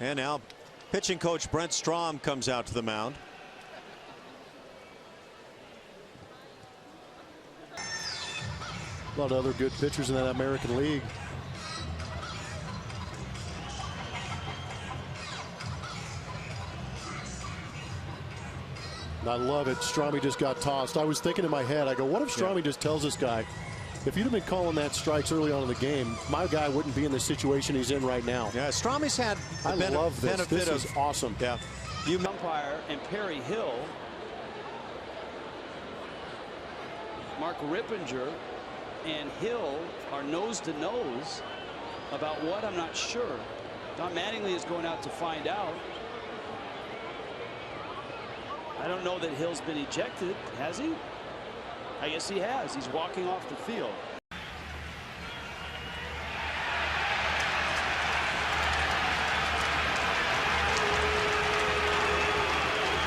And now pitching coach Brent Strom comes out to the mound. A lot of other good pitchers in that American League. I love it. Stromy just got tossed. I was thinking in my head, I go, what if Stromy just tells this guy, if you'd have been calling that strikes early on in the game, my guy wouldn't be in the situation he's in right now. Yeah, Stromy's had I love this. This is awesome. Yeah. You umpire and Perry Hill, Mark Rippinger and Hill are nose to nose about what, I'm not sure. Don Mattingly is going out to find out. I don't know that Hill's been ejected, has he? I guess he has. He's walking off the field.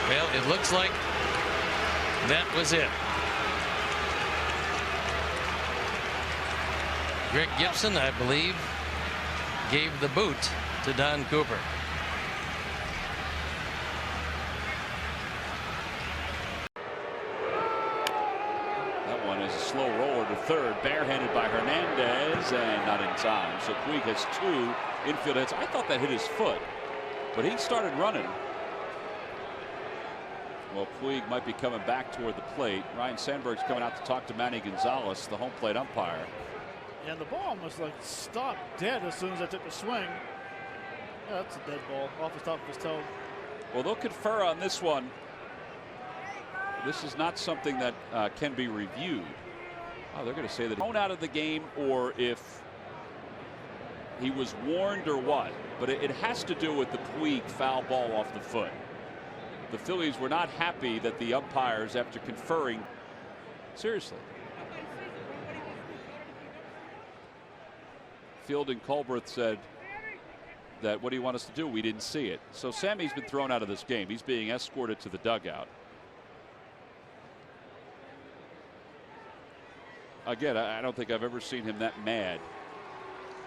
Well, it looks like that was it. Greg Gibson, I believe, gave the boot to Don Cooper. That one is a slow roller to third, barehanded by Hernandez, and not in time. So Puig has 2 infield hits. I thought that hit his foot, but he started running. Well, Puig might be coming back toward the plate. Ryan Sandberg's coming out to talk to Manny Gonzalez, the home plate umpire. And the ball almost like stopped dead as soon as I took the swing. Yeah, that's a dead ball off the top of his toe. Well, they'll confer on this one. This is not something that can be reviewed. Oh, they're going to say that thrown out of the game, or if he was warned or what. But it has to do with the Puig foul ball off the foot. The Phillies were not happy that the umpires, after conferring, seriously. Field and Culbreth said that, what do you want us to do? We didn't see it. So Sammy's been thrown out of this game. He's being escorted to the dugout. Again, I don't think I've ever seen him that mad.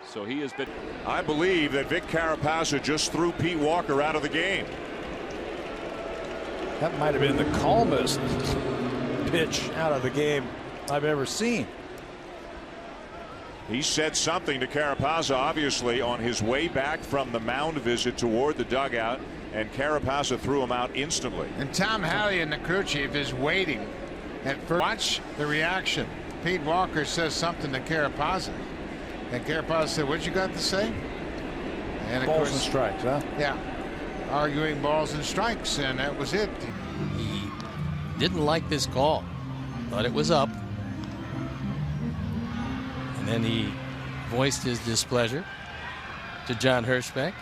So he has been. I believe that Vic Carapazza just threw Pete Walker out of the game. That might have been the calmest pitch out of the game I've ever seen. He said something to Carapazza, obviously, on his way back from the mound visit toward the dugout, and Carapazza threw him out instantly. And Tom Halley and the crew chief is waiting. At first, watch the reaction. Pete Walker says something to Carapazza, and Carapazza said, "What you got to say?" And of balls course, and strikes, huh? Yeah, arguing balls and strikes, and that was it. He didn't like this call. Thought it was up. And then he voiced his displeasure to John Hirschbeck.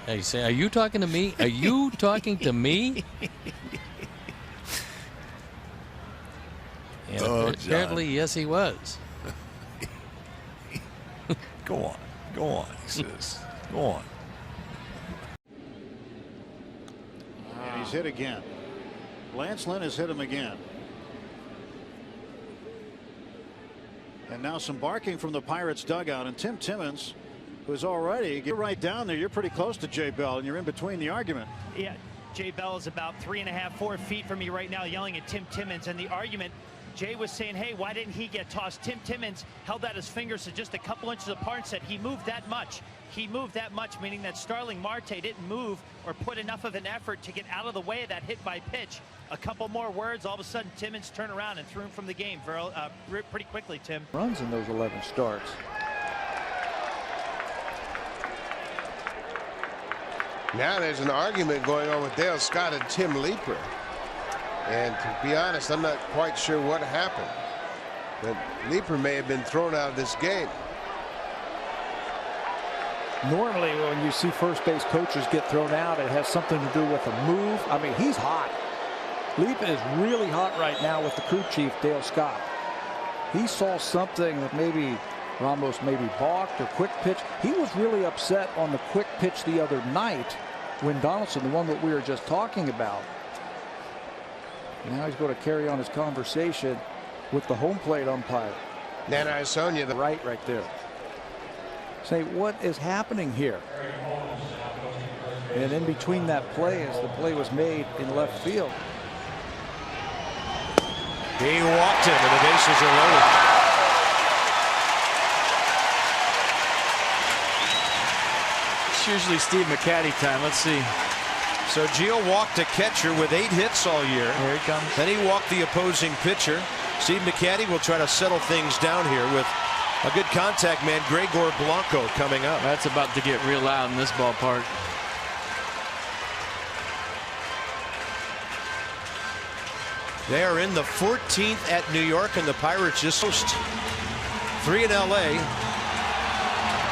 Hey, say, are you talking to me? Are you talking to me? And apparently, yes, he was. Go on, he says. Go on. And he's hit again. Lance Lynn has hit him again. And now some barking from the Pirates dugout, and Tim Timmons, who's already, get right down there. You're pretty close to Jay Bell, and you're in between the argument. Yeah, Jay Bell is about 3.5, 4 feet from me right now, yelling at Tim Timmons, and the argument, Jay was saying, hey, why didn't he get tossed? Tim Timmons held out his fingers to just a couple inches apart and said he moved that much. He moved that much, meaning that Starling Marte didn't move or put enough of an effort to get out of the way of that hit by pitch. A couple more words, all of a sudden Timmons turned around and threw him from the game pretty quickly, Tim. Runs in those 11 starts. Now there's an argument going on with Dale Scott and Tim Leeper. And to be honest, I'm not quite sure what happened. But Leeper may have been thrown out of this game. Normally, when you see first base coaches get thrown out, it has something to do with a move. I mean, he's hot. Leeper is really hot right now with the crew chief, Dale Scott. He saw something that maybe Ramos maybe balked or quick pitch. He was really upset on the quick pitch the other night when Donaldson, the one that we were just talking about, Now he's going to carry on his conversation with the home plate umpire. Then I shown you the right there. Say, what is happening here? And in between that play, as the play was made in left field. He walked him, and the bases are loaded. It's usually Steve McCatty time. Let's see. So Gio walked a catcher with 8 hits all year. Here he comes. Then he walked the opposing pitcher. Steve McCatty will try to settle things down here with a good contact man, Gregor Blanco, coming up. That's about to get real loud in this ballpark. They are in the 14th at New York, and the Pirates just host 3 in LA.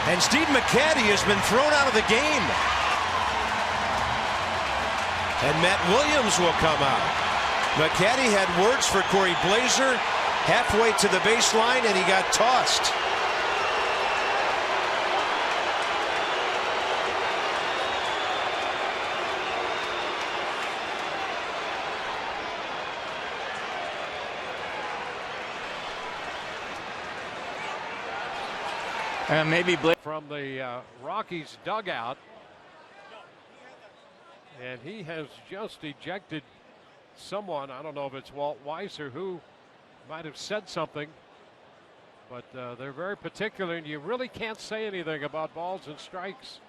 And Steve McCatty has been thrown out of the game. And Matt Williams will come out. McCatty had words for Corey Blazer halfway to the baseline, and he got tossed. Maybe from the Rockies dugout, and he has just ejected someone. I don't know if it's Walt Weiss or who might have said something, but they're very particular, and you really can't say anything about balls and strikes.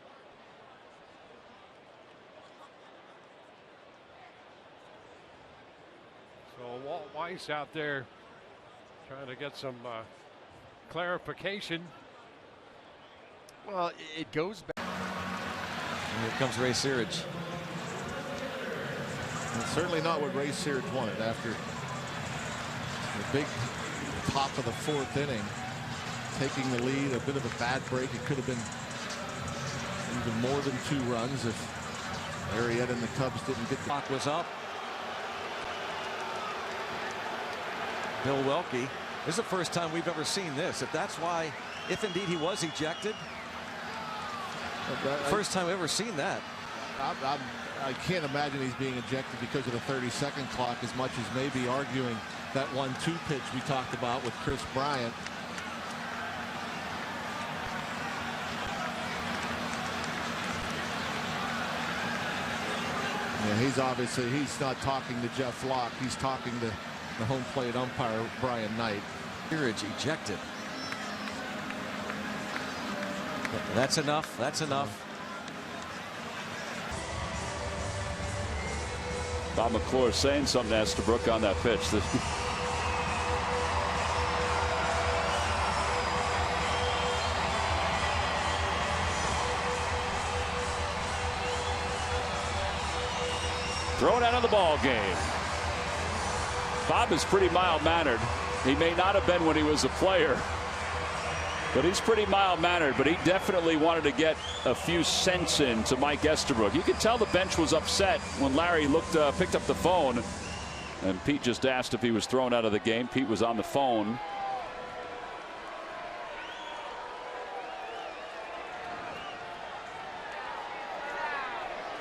So Walt Weiss out there trying to get some clarification. Well, it goes back. And here comes Ray Searage. And certainly not what Ray Searage wanted after the big top of the 4th inning, taking the lead. A bit of a bad break. It could have been even more than 2 runs if Arrieta and the Cubs didn't get the clock was up. Bill Welke. This is the first time we've ever seen this. If that's why, if indeed he was ejected, first time we've ever seen that. I can't imagine he's being ejected because of the 30-second clock as much as maybe arguing that 1-2 pitch we talked about with Chris Bryant. Yeah, he's not talking to Jeff Locke. He's talking to the home plate umpire, Brian Knight. Searage ejected. That's enough. That's enough. Bob McClure saying something to Estabrook on that pitch. Thrown out of the ball game. Bob is pretty mild-mannered. He may not have been when he was a player, but he's pretty mild-mannered. But he definitely wanted to get a few cents in to Mike Estabrook. You could tell the bench was upset when Larry picked up the phone, and Pete just asked if he was thrown out of the game. Pete was on the phone.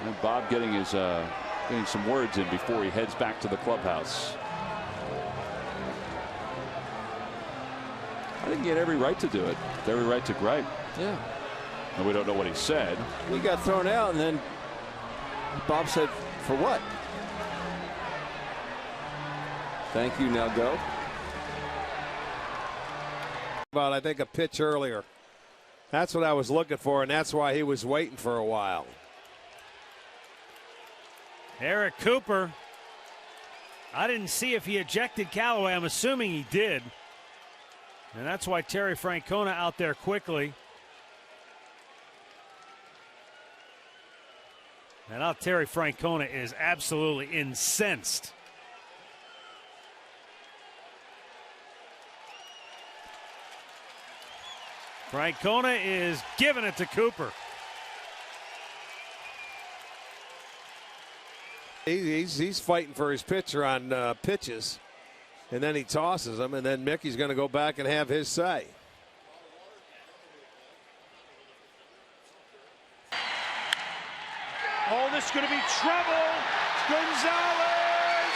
And Bob getting some words in before he heads back to the clubhouse. I think he had every right to do it. Every right to gripe. Yeah. And we don't know what he said. He got thrown out, and then Bob said, "For what?" Thank you. Now go. About, I think, a pitch earlier. That's what I was looking for, and that's why he was waiting for a while. Eric Cooper. I didn't see if he ejected Callaway. I'm assuming he did. And that's why Terry Francona out there quickly. And now Terry Francona is absolutely incensed. Francona is giving it to Cooper. He's fighting for his pitcher on pitches. And then he tosses him, and then Mickey's going to go back and have his say. Oh, this is going to be trouble. Gonzalez.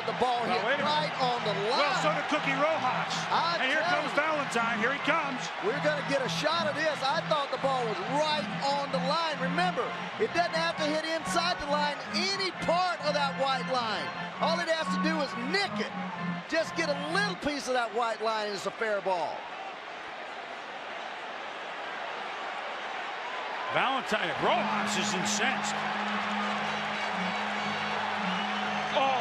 thought the ball hit right on the line. Well, so did Cookie Rojas. And here comes Valentine. Here he comes. We're going to get a shot of this. I thought the ball was right on the line. Remember, it doesn't have to hit inside the line, any part of that white line. All it has to do is nick it. Just get a little piece of that white line, and it's a fair ball. Valentine, Rojas is incensed. Oh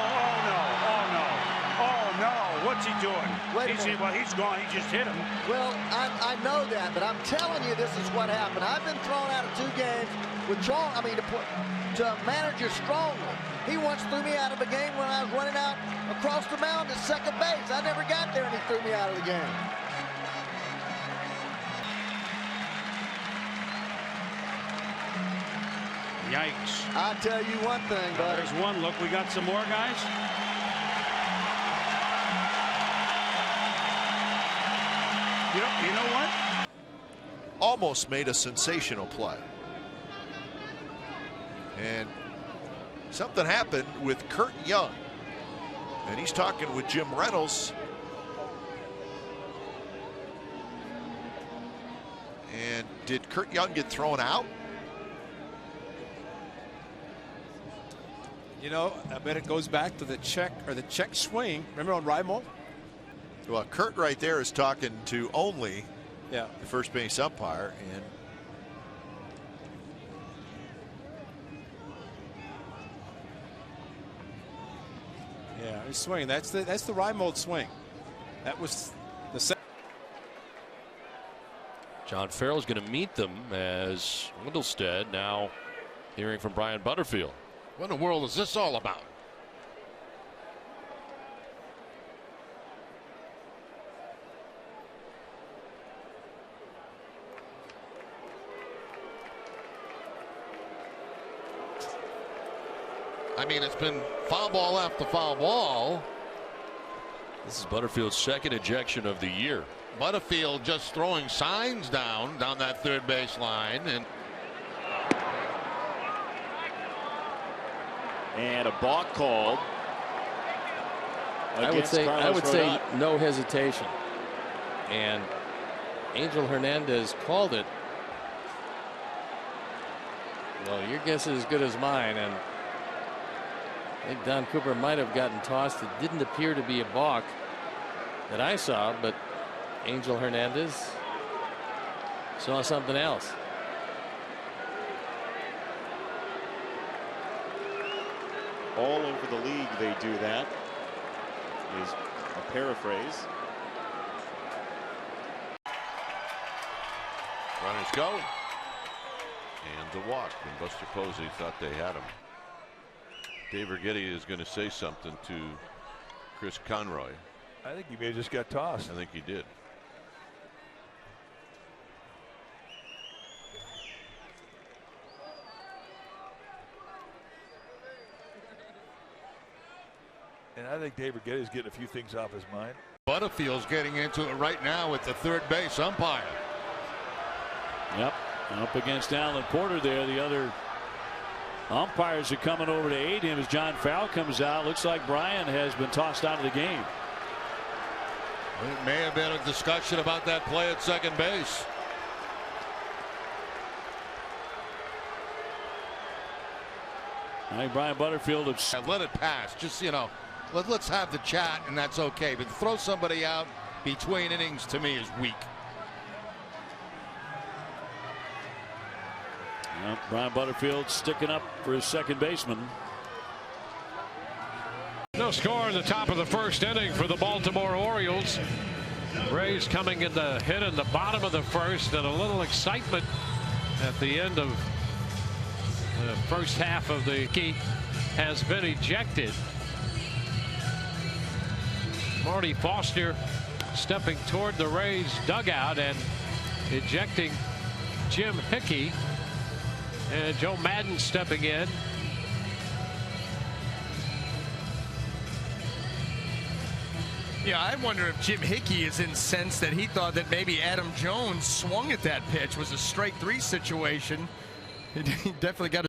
no, what's he doing? He's gone, he just hit him. Well, I know that, but I'm telling you this is what happened. I've been thrown out of 2 games with to manager strongly. He once threw me out of a game when I was running out across the mound at second base. I never got there and he threw me out of the game. Yikes. I'll tell you one thing, buddy. There's one. Look, we got some more guys. You know what? Almost made a sensational play. And something happened with Kurt Young. And he's talking with Jim Reynolds. And did Kurt Young get thrown out? You know, I bet it goes back to the check swing. Remember on Reimold? Well, Kurt right there is talking to only the first base umpire, and he's swinging. That's the Reimold swing. That was the second. John Farrell's going to meet them as Wendelstedt now hearing from Brian Butterfield. What in the world is this all about? I mean, it's been foul ball after foul ball. This is Butterfield's second ejection of the year. Butterfield just throwing signs down that third base line. And a balk called. I would say no hesitation. And Angel Hernandez called it. Well, your guess is as good as mine, and I think Don Cooper might have gotten tossed. It didn't appear to be a balk that I saw, but Angel Hernandez saw something else. All over the league they do that, is a paraphrase. Runners go. And the walk. And Buster Posey thought they had him. Dave Righetti is going to say something to Chris Conroy. I think he may have just got tossed. I think he did. And I think Dave Righetti's getting a few things off his mind. Butterfield's getting into it right now with the third base umpire. Yep, up against Alan Porter there. The other umpires are coming over to aid him as John Farrell comes out. Looks like Brian has been tossed out of the game. It may have been a discussion about that play at second base. I think Brian Butterfield have let it pass. Just, you know, let's have the chat, and that's okay. But throw somebody out between innings to me is weak. Well, Brian Butterfield sticking up for his second baseman. No score in the top of the first inning for the Baltimore Orioles. Rays coming in the hit in the bottom of the first, and a little excitement at the end of the first half of the key has been ejected. Marty Foster stepping toward the Rays dugout and ejecting Jim Hickey, and Joe Madden stepping in. Yeah, I wonder if Jim Hickey is incensed that he thought that maybe Adam Jones swung at that pitch was a strike 3 situation. He definitely got